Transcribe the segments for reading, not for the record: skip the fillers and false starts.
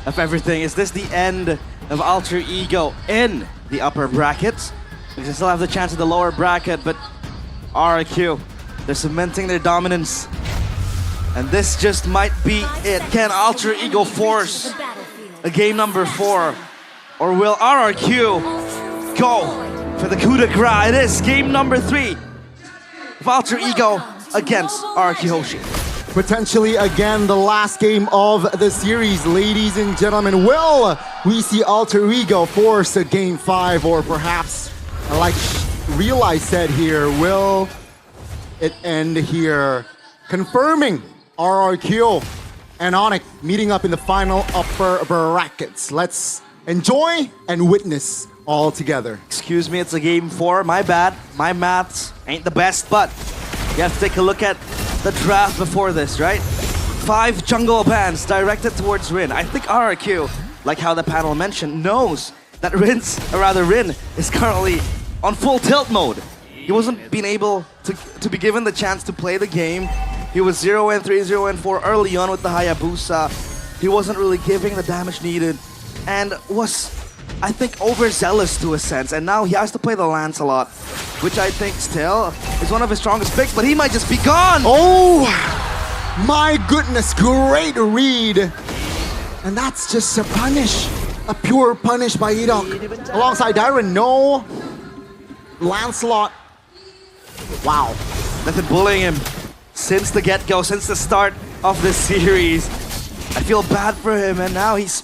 of everything. Is this the end of Alter Ego in the upper brackets? We can still have the chance of the lower bracket, but RRQ, they're cementing their dominance. And this just might be it. Can Alter Ego force a game number 4? Or will RRQ go for the coup de grace? It is game number 3 of Alter Ego against RRQ Hoshi. Potentially again the last game of the series, ladies and gentlemen. Will we see Alter Ego force a game 5, or perhaps, like Realize said here, will it end here? Confirming RRQ and Onyx meeting up in the final upper brackets. Let's enjoy and witness all together. Excuse me, it's a game 4. My bad. My maths ain't the best, but you have to take a look at the draft before this, right? 5 jungle bans directed towards Rin. I think RRQ, like how the panel mentioned, knows that Rin is currently on full tilt mode. He wasn't being able to be given the chance to play the game. He was 0-3, 0-4 early on with the Hayabusa. He wasn't really giving the damage needed and was, I think, overzealous to a sense. And now he has to play the Lancelot, which I think still is one of his strongest picks, but he might just be gone! Oh, my goodness, great read. And that's just a punish, a pure punish by Edok. Alongside Dyron, no Lancelot. Wow. They've been bullying him since the get-go, since the start of this series. I feel bad for him, and now he's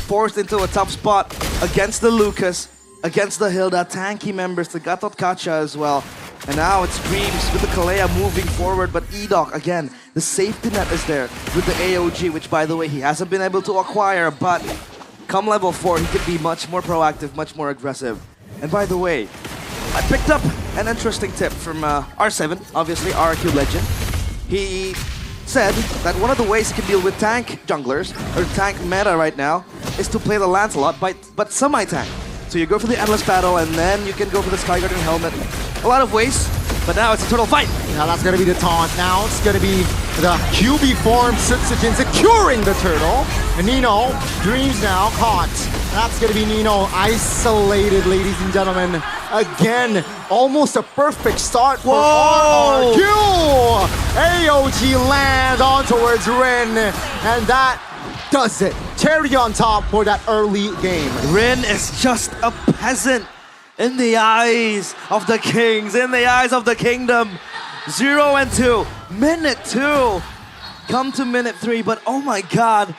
forced into a tough spot against the Lucas, against the Hilda, tanky members, the Gatot Kacha as well. And now it's Dreams with the Kalea moving forward, but Edok, again, the safety net is there with the AOG, which, by the way, he hasn't been able to acquire, but come level 4, he could be much more proactive, much more aggressive. And by the way, I picked up an interesting tip from R7, obviously, RRQ legend. He said that one of the ways he can deal with tank junglers, or tank meta right now, is to play the Lancelot, but semi-tank. So you go for the Endless Battle, and then you can go for the Sky Guardian Helmet. A lot of ways, but now it's a turtle fight. Now that's gonna be the taunt. Now it's gonna be the QB form Sutsujin securing the turtle. And Nino, Dreams now caught. That's gonna be Nino isolated, ladies and gentlemen. Again, almost a perfect start for RRQ. AOG lands on towards Rin, and that does it. Cherry on top for that early game. Rin is just a peasant in the eyes of the kings, in the eyes of the kingdom. 0-2, minute 2. Come to minute 3, but oh my god,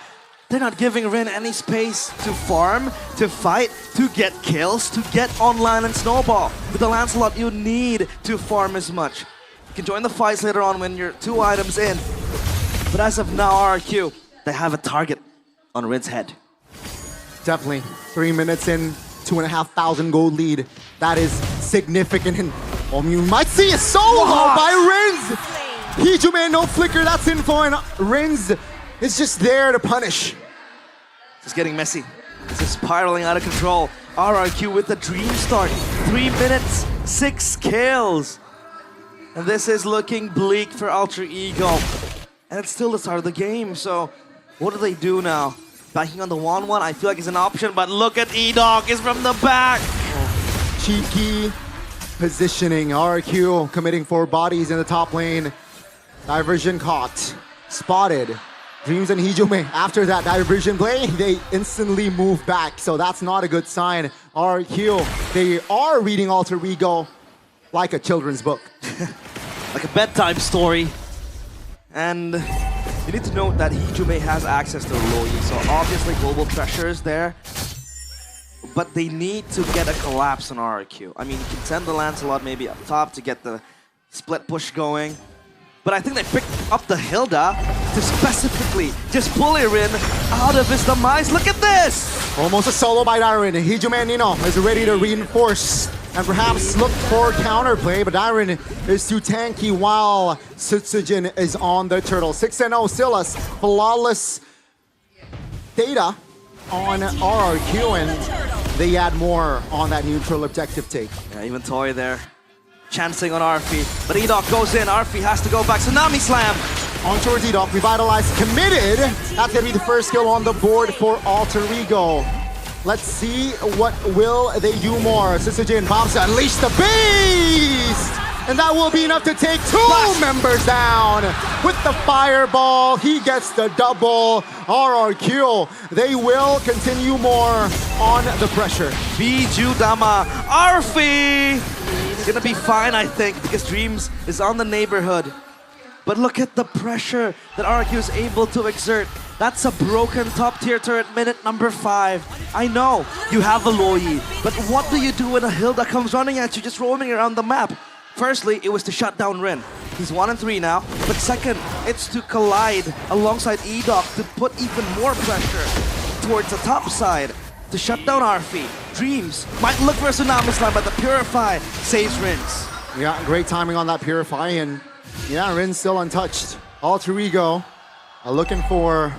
they're not giving Rin any space to farm, to fight, to get kills, to get online and snowball. With the Lancelot, you need to farm as much. You can join the fights later on when you're 2 items in. But as of now, RRQ, they have a target on Rin's head. Definitely. 3 minutes in, 2,500 gold lead. That is significant. And you might see a solo by Rins. Hijume, no flicker, that's info, and Rins is just there to punish. It's getting messy. This is spiraling out of control. RRQ with the dream start. 3 minutes, 6 kills. And this is looking bleak for Alter Ego. And it's still the start of the game, so what do they do now? Backing on the 1-1, I feel like it's an option, but look at Edok, is from the back. Cheeky positioning. RRQ committing 4 bodies in the top lane. Diversion caught. Spotted. Dreams and Hijume, after that diversion play, they instantly move back. So that's not a good sign. RRQ, they are reading Alter Ego like a children's book. Like a bedtime story. And you need to note that Hijume has access to Loi, so obviously global pressure is there. But they need to get a collapse on RRQ. I mean, you can send the Lancelot maybe up top to get the split push going. But I think they picked up the Hilda to specifically just bully Rin out of his demise. Look at this! Almost a solo by Dyron. Hijume and Nino is ready to reinforce and perhaps look for counterplay, but Dyron is too tanky while Sutsujin is on the turtle. 6-0 still a flawless data on RRQ, and they add more on that neutral objective take. Yeah, even Toy there chancing on Arfi, but Edok goes in. Arfi has to go back. Tsunami Slam On towards Edok, revitalized, committed. That's gonna be the first kill on the board for Alter Ego. Let's see what will they do more. Sister Jin pops to unleash the beast! And that will be enough to take two members down. With the fireball, he gets the double. RRQ, they will continue more on the pressure. Biju Dama, Arfi! Gonna be fine, I think, because Dreams is on the neighborhood. But look at the pressure that RRQ is able to exert. That's a broken top tier turret minute number 5. I know you have a Loyi, but what do you do when a Hilda comes running at you just roaming around the map? Firstly, it was to shut down Rin. He's 1 and 3 now. But second, it's to collide alongside Edok to put even more pressure towards the top side to shut down Arfi. Dreams might look for a Tsunami Slime, but the Purify saves Rins. Yeah, great timing on that Purify, and yeah, Rin's still untouched. Alter Ego looking for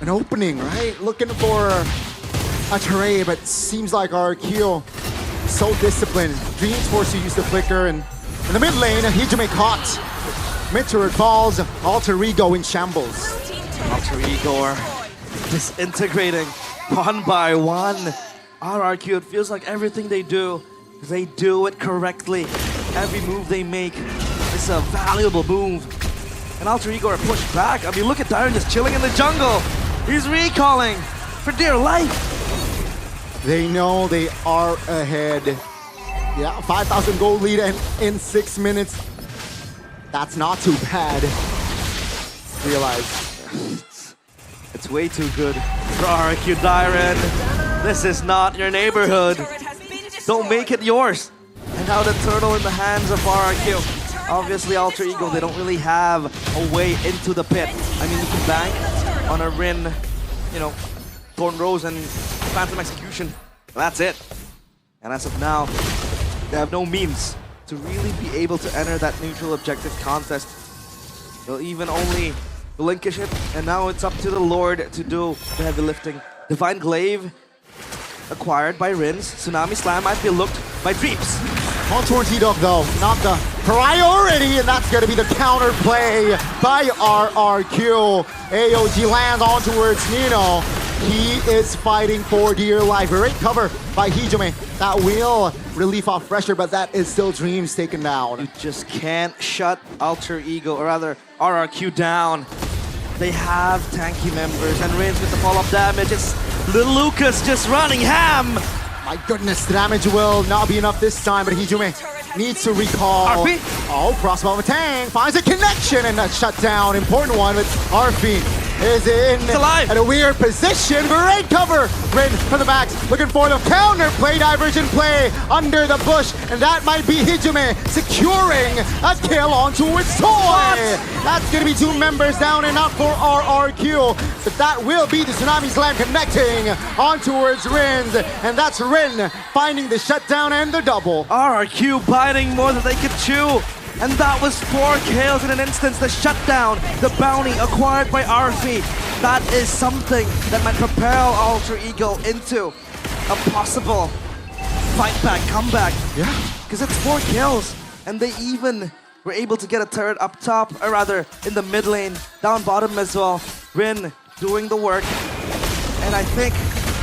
an opening, right? Looking for a tray, but seems like RQ so disciplined. Dreams forced to use the flicker, and in the mid lane, Hijime caught. Mid turret falls, Alter Ego in shambles. Alter Ego are disintegrating one by one. RRQ, it feels like everything they do it correctly. Every move they make is a valuable move. And Alter Ego are pushed back. I mean, look at Darren just chilling in the jungle. He's recalling for dear life. They know they are ahead. Yeah, 5,000 gold lead and in 6 minutes. That's not too bad. Realize. It's way too good for RRQ Darren. This is not your neighborhood. Don't make it yours. And now the turtle in the hands of RRQ. Obviously, Alter Ego, they don't really have a way into the pit. I mean, you can bank on a Rin, Thorn Rose and Phantom Execution. That's it. And as of now, they have no means to really be able to enter that neutral objective contest. They'll even only relinquish it, and now it's up to the Lord to do the heavy lifting. Divine Glaive acquired by Rins. Tsunami Slam might be looked by Dreams. On towards Edok though, not the priority, and that's going to be the counter play by RRQ. AOG lands on towards Nino. He is fighting for dear life. Great cover by Hijime. That will relieve off pressure, but that is still Dreams taken down. You just can't shut Alter Ego, or rather RRQ down. They have tanky members, and Rins with the follow-up damage. It's Little Lucas just running ham. My goodness, the damage will not be enough this time, but Hijime needs to recall. RP. Oh, crossbow of a tank finds a connection and a shutdown. Important one, but RP is in at a weird position. Great cover. Rin from the back, looking for the counter play, diversion play under the bush, and that might be Hijime securing a kill on towards Toy. That's gonna be 2 members down and out for RRQ, but that will be the Tsunami Slam connecting on towards Rin's, and that's Rin finding the shutdown and the double. RRQ biting more than they could chew. And that was 4 kills in an instance. The shutdown, the bounty acquired by RP. That is something that might propel Alter Ego into a possible fight back, comeback. Yeah. Because it's 4 kills. And they even were able to get a turret up top, or rather in the mid lane, down bottom as well. Rin doing the work. And I think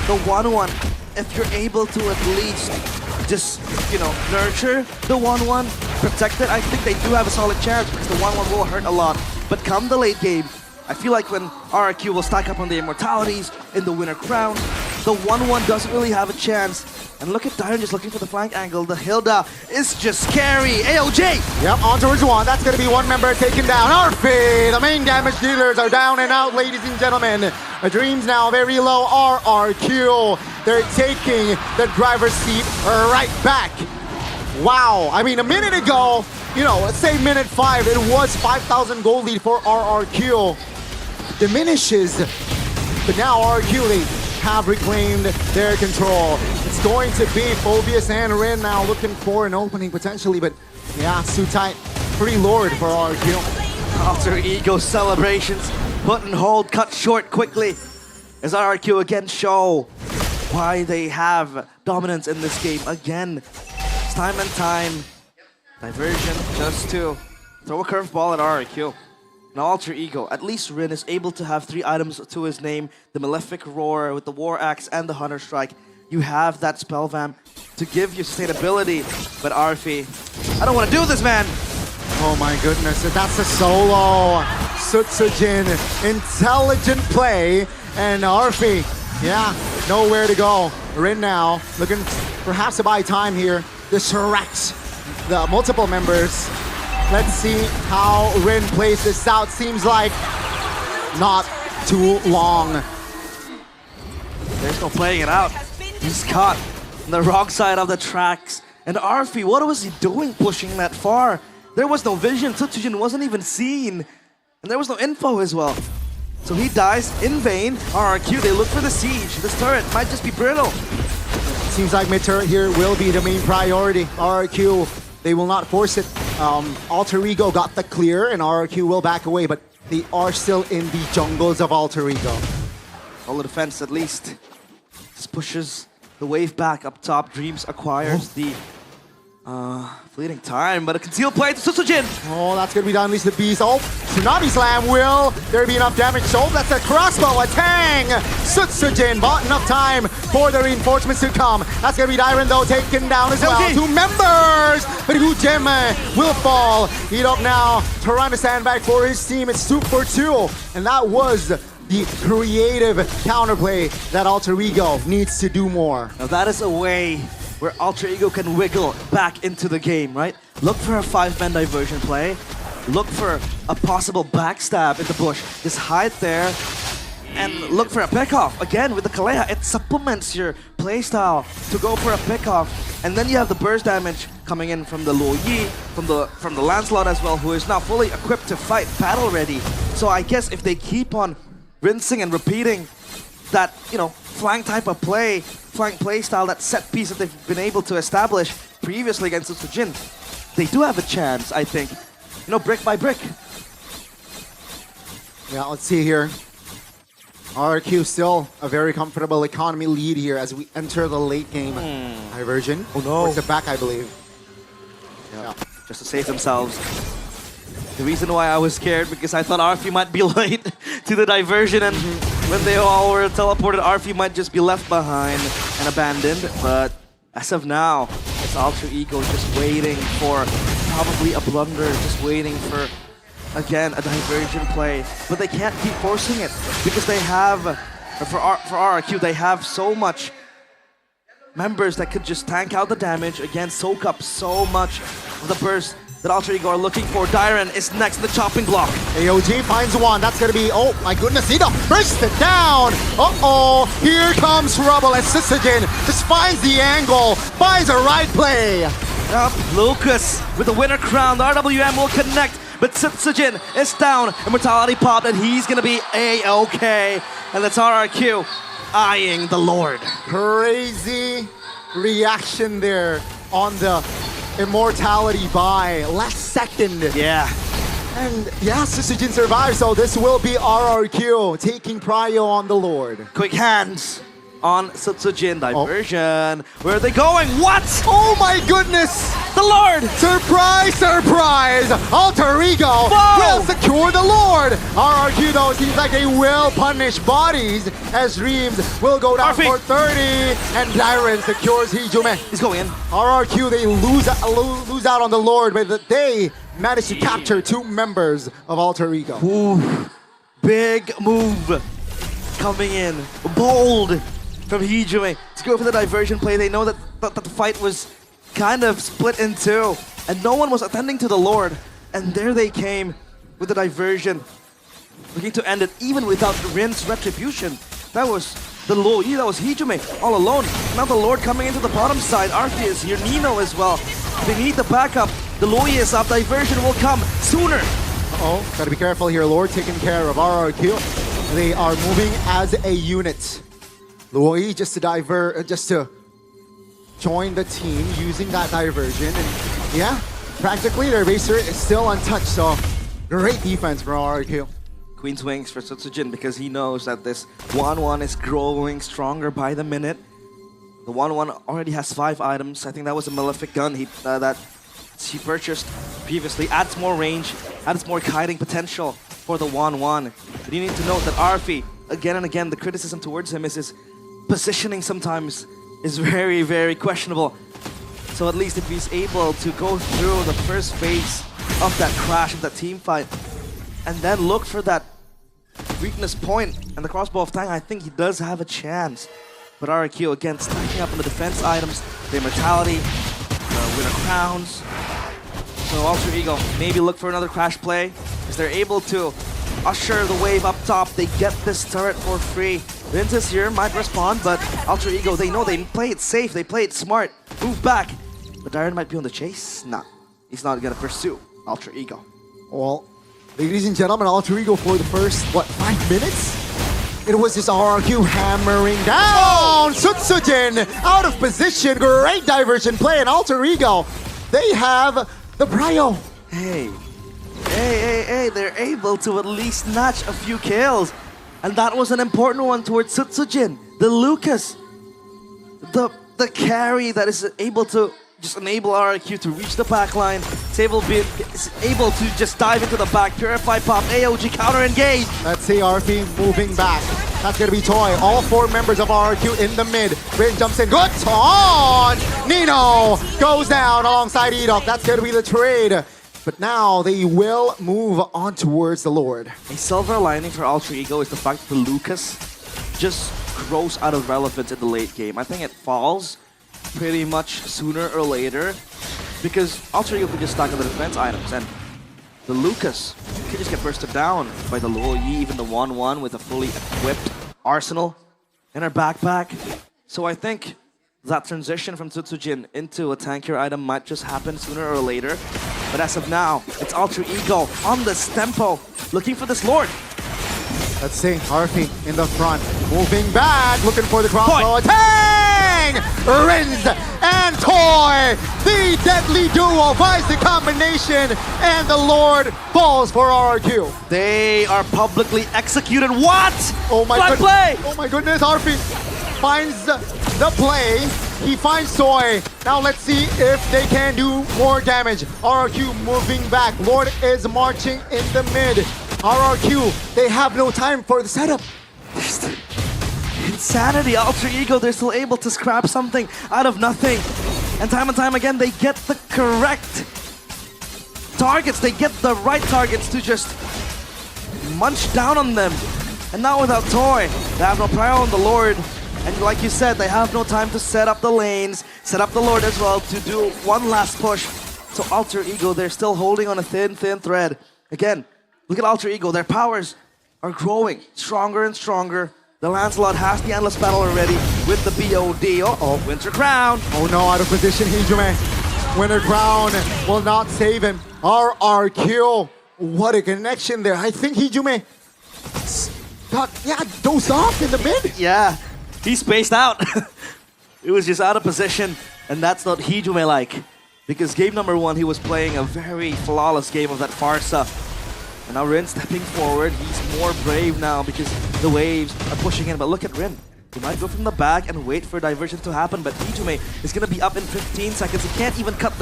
the 1-1, if you're able to at least just, nurture the 1-1, protect it, I think they do have a solid chance, because the 1-1 will hurt a lot. But come the late game, I feel like when RRQ will stack up on the immortalities in the winner crown, the 1-1 doesn't really have a chance. And look at Darren just looking for the flank angle. The Hilda is just scary. AOJ! Yep, on towards 1. That's going to be 1 member taken down. RP, the main damage dealers are down and out, ladies and gentlemen. The Dreams now very low. RRQ, they're taking the driver's seat right back. Wow, I mean, a minute ago, let's say minute 5, it was 5,000 gold lead for RRQ. Diminishes, but now RRQ, they have reclaimed their control. It's going to be Phobius and Rin now looking for an opening potentially, but yeah, Sutai, pretty lord for RRQ. Alter Ego celebrations put and hold, cut short quickly as RRQ again show why they have dominance in this game again. It's time and time. Diversion just to throw a curveball at RRQ. an alter ego. At least Rin is able to have 3 items to his name. The Malefic Roar with the War Axe and the Hunter Strike. You have that spell vamp to give you sustainability. But Arfi, I don't want to do this, man. Oh my goodness, that's a solo. Sutsujin, intelligent play. And Arfi, yeah, nowhere to go. Rin now looking perhaps to buy time here. Disrupt the multiple members. Let's see how Rin plays this out. Seems like not too long. There's no playing it out. He's caught on the wrong side of the tracks. And Arfi, what was he doing pushing that far? There was no vision. Sutsujin wasn't even seen. And there was no info as well. So he dies in vain. RRQ, they look for the siege. This turret might just be brittle. Seems like mid turret here will be the main priority. RRQ, they will not force it. Alter Ego got the clear and RRQ will back away, but they are still in the jungles of Alter Ego. All the defense at least. Just pushes the wave back up top. Dreams acquires the fleeting time, but a concealed play to Sutsujin. Oh, that's gonna be done. At least the beast. Oh, Tsunami Slam. Will there be enough damage? Oh, that's a crossbow. A Tang. Sutsujin bought enough time for the reinforcements to come. That's gonna be Dyron though, taken down as well. 2 members, but Gem will fall. Heat up now. Trying to stand back for his team. It's 2 for 2, and that was the creative counterplay that Alter Ego needs to do more. Now that is a way where Alter Ego can wiggle back into the game, right? Look for a 5-man diversion play. Look for a possible backstab in the bush. Just hide there and look for a pickoff. Again, with the Kalea, it supplements your playstyle to go for a pickoff. And then you have the burst damage coming in from the Luo Yi, from the Lancelot as well, who is now fully equipped to fight, battle ready. So I guess if they keep on rinsing and repeating that, you know, flank type of play, flank play style, that set piece that they've been able to establish previously against Sutsujin, they do have a chance, I think. You know, brick by brick. Yeah, let's see here. RQ still a very comfortable economy lead here as we enter the late game diversion. Oh no. It's the back, I believe. Yeah. Just to save themselves. The reason why I was scared, because I thought Arfi might be late to the diversion, and when they all were teleported, Arfi might just be left behind and abandoned. But as of now, it's Alter Ego just waiting for probably a blunder, just waiting for, again, a diversion play. But they can't keep forcing it, because they have, for RRQ, they have so much members that could just tank out the damage, again, soak up so much of the burst that Alter Ego are looking for. Dyron is next in the chopping block. AOG finds one. That's gonna be, oh my goodness, Ito burst it down. Uh-oh, here comes trouble as Sutsujin just finds the angle, finds a right play. Up, Lucas with the winner crown. The RWM will connect, but Sutsujin is down. Immortality popped, and he's gonna be A-OK. And that's RRQ eyeing the Lord. Crazy reaction there on the Immortality buy, last second. Yeah. And yeah, Sutsujin survives, so this will be RRQ taking prio on the Lord. Quick hands on Sutsujin. Diversion. Where are they going? What? Oh my goodness! The Lord! Surprise, surprise! Alter Ego will secure the Lord! RRQ though, seems like they will punish bodies as Dreams will go down for 30 and Dyron secures Hijume. He's going in. RRQ, they lose out on the Lord, but they managed to capture 2 members of Alter Ego. Ooh, big move coming in. Bold from Hijume. Let's go for the diversion play. They know that the fight was kind of split in 2, and no one was attending to the Lord. And there they came with the diversion, looking to end it even without Rin's retribution. That was the Luo Yi, that was Hijume all alone. Now the Lord coming into the bottom side. Arfi is here, Nino as well. They need the backup. The Luo Yi is up. Diversion will come sooner. Uh-oh, gotta be careful here. Lord taking care of RRQ. They are moving as a unit. Luo Yi just to join the team using that diversion, and yeah, practically their base turret is still untouched, so great defense from RRQ. Queen's Wings for Sutsujin, because he knows that this 1-1 is growing stronger by the minute. The 1-1 already has 5 items. I think that was a Malefic gun that he purchased previously. Adds more range, adds more kiting potential. for the 1-1. But you need to note that Arfi, again and again, the criticism towards him is his positioning sometimes is very, very questionable. So at least if he's able to go through the first phase of that crash, of that team fight, and then look for that weakness point and the crossbow of Tang, I think he does have a chance. But RRQ again stacking up on the defense items, the immortality, the winner crowns. So Alter Ego maybe look for another crash play as they're able to usher the wave up top. They get this turret for free. Vintus here might respond, but Alter Ego, they know they play it safe, they play it smart. Move back. But Darren might be on the chase. Nah, he's not gonna pursue Alter Ego. Well, ladies and gentlemen, Alter Ego for the first, 5 minutes? It was just RRQ hammering down! Sutsujin out of position, great diversion play, and Alter Ego, they have the prio. Hey, they're able to at least snatch a few kills. And that was an important one towards Sutsujin, the Lucas, the carry that is able to just enable RRQ to reach the backline. Is able to just dive into the back, purify pop, AOG counter engage. Let's see RP moving back. That's gonna be Toy. All 4 members of RRQ in the mid. Rin jumps in, good taunt! Nino goes down alongside Edok. That's gonna be the trade. But now they will move on towards the Lord. A silver lining for Alter Ego is the fact that the Lucas just grows out of relevance in the late game. I think it falls pretty much sooner or later because Alter Ego could just stack on the defense items and the Lucas could just get bursted down by the Luo Yi, even the 1-1 with a fully equipped arsenal in her backpack. So I think that transition from Tsutsujin into a tankier item might just happen sooner or later. But as of now, it's Alter Ego on this tempo, looking for this Lord. Let's see, Harfi in the front, moving back, looking for the crossbow. Tang! Rins and Toy! The deadly duo buys the combination, and the Lord falls for RRQ. They are publicly executed. What? Oh my Black play! Oh my goodness, Harfi finds the play. He finds Toy. Now let's see if they can do more damage. RRQ moving back. Lord is marching in the mid. RRQ, they have no time for the setup. Insanity, Alter Ego, they're still able to scrap something out of nothing. And time again, they get the correct targets. They get the right targets to just munch down on them. And now without Toy, they have no prio on the Lord. And like you said, they have no time to set up the lanes, set up the Lord as well to do one last push. So Alter Ego, they're still holding on a thin thread. Again, look at Alter Ego, their powers are growing stronger and stronger. The Lancelot has the endless battle already with the BOD. Uh-oh, Winter Crown. Oh no, out of position, Hijume. Winter Crown will not save him. RRQ, what a connection there. I think Hijume dozed off in the mid. Yeah. He spaced out. It was just out of position, and that's not Hijume like. Because game number 1, he was playing a very flawless game of that Farsa. And now Rin stepping forward, he's more brave now because the waves are pushing in. But look at Rin. He might go from the back and wait for diversion to happen, but Hijume is going to be up in 15 seconds. He can't even cut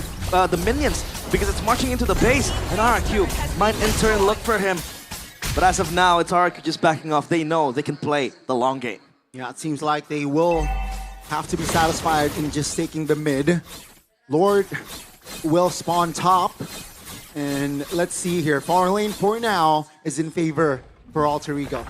the minions because it's marching into the base, and RRQ might in turn look for him. But as of now, it's RRQ just backing off. They know they can play the long game. Yeah, it seems like they will have to be satisfied in just taking the mid. Lord will spawn top. And let's see here. Far lane for now is in favor for Alter Ego.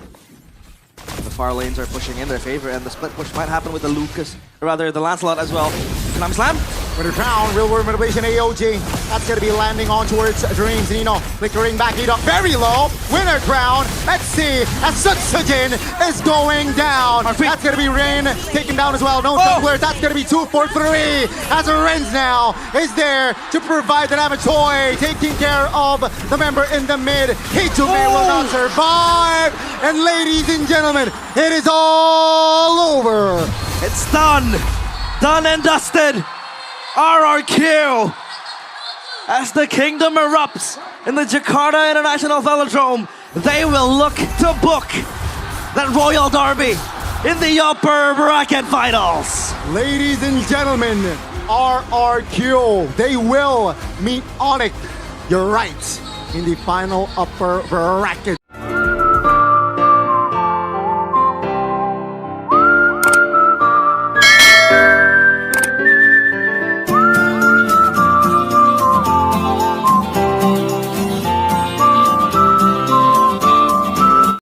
The far lanes are pushing in their favor, and the split push might happen with the Lucas, or rather the Lancelot as well. Konami Slam. Winter Crown, real world motivation, AOG. That's going to be landing on towards Dreams. Nino flickering back, Edok very low. Winter Crown, let's see, as Sutsujin is going down. That's going to be Rin taken down as well. No jugglers, that's going to be 2 for 3. As Rin's now is there to provide the damage. Toy taking care of the member in the mid. Hijume will not survive. And ladies and gentlemen, it is all over. It's done. Done and dusted. RRQ, as the kingdom erupts in the Jakarta International Velodrome, they will look to book that Royal Derby in the upper bracket finals. Ladies and gentlemen, RRQ, they will meet Onyx, you're right, in the final upper bracket.